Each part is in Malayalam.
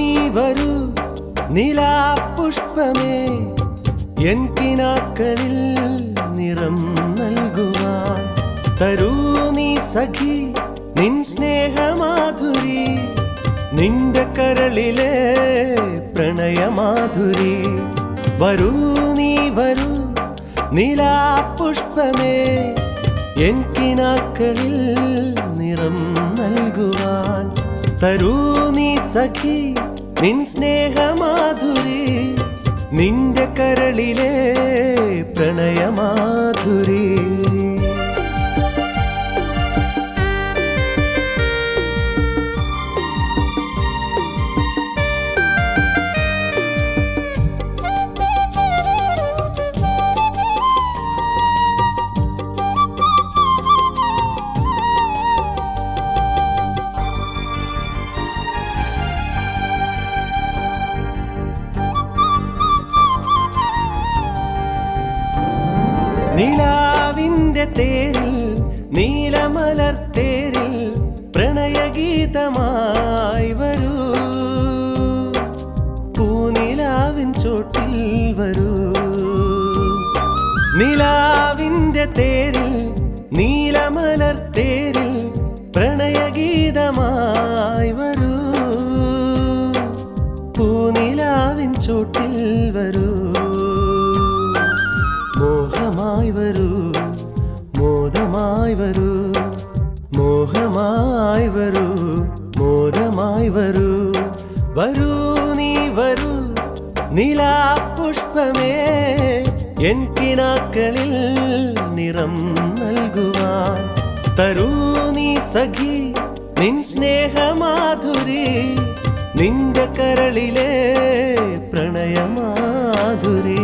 നീ വരൂ നിലാപുഷ്പമേ എൻ കിനാക്കളിൽ നിറം നൽകുവാൻ തരൂ നീ സഖി നിൻ സ്നേഹമാധുരി നിന്റെ കരളിലെ പ്രണയമാധുരി വരൂ നീ വരൂ നിലാപുഷ്പമേ എൻ കിനാക്കളിൽ നിറം നൽകുവാൻ തരൂ നീ സഖി നിൻ സ്നേഹമാധുരി നിന്റെ കരളിലെ പ്രണയമാധുരി നിലാവിന്റെ തേരിൽ നീലമലർ തേരിൽ പ്രണയഗീതമായി വരൂ പൂനിലാവിൻ ചോട്ടിൽ വരൂ നിലാവിന്റെ തേരിൽ നീലമലർ തേരിൽ പ്രണയഗീതമായി വരൂ പൂനിലാവിൻ ചോട്ടിൽ വരൂ മോഹമായി വരൂ മോദമായി വരൂ മോഹമായി വരൂ മോദമായി വരൂ വരൂ നീ വരൂ നിലാപുഷ്പമേ എൻ കിനാക്കളിൽ നിറം നൽകുവാൻ തരൂ നീ സഖി നിൻ സ്നേഹമാധുരി നിന്റെ കരളിലെ പ്രണയമാധുരി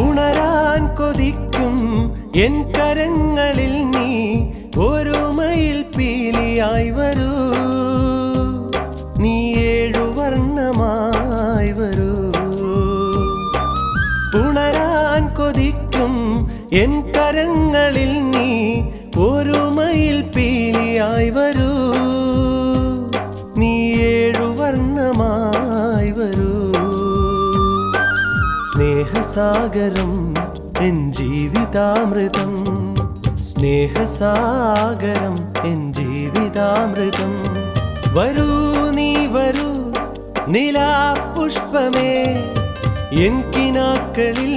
ഉണരാൻ കൊതിക്കും എൻ കരങ്ങളിൽ നീ ഒരു മയിൽ പീലിയായി വരൂ നീ ഏഴുവർണ്ണമായി വരൂ ഉണരാൻ കൊതിക്കും എൻ കരങ്ങളിൽ നീ ഒരു മയിൽ പീലിയായി വരൂ നീ ഏഴുവർണ്ണമായി വരൂ സ്നേഹസാഗരം എൻ ജീവിതാമൃതം സ്നേഹസാഗരം എൻ ജീവിതാമൃതം വരൂ നീ വരൂ നിലാപുഷ്പമേ എൻ കിനാക്കളിൽ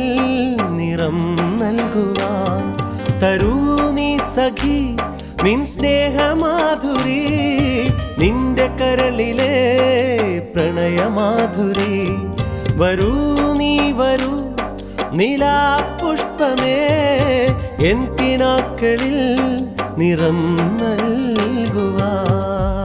നിറം നൽകുവാൻ തരൂ നീ സഖി നിൻ സ്നേഹമാധുരി നിന്റെ കരളിലെ പ്രണയമാധുരി വരൂ നീ വരൂ നിലാപുഷ്പമേ എൻ കിനാക്കളിൽ നിറം നൽകുവാൻ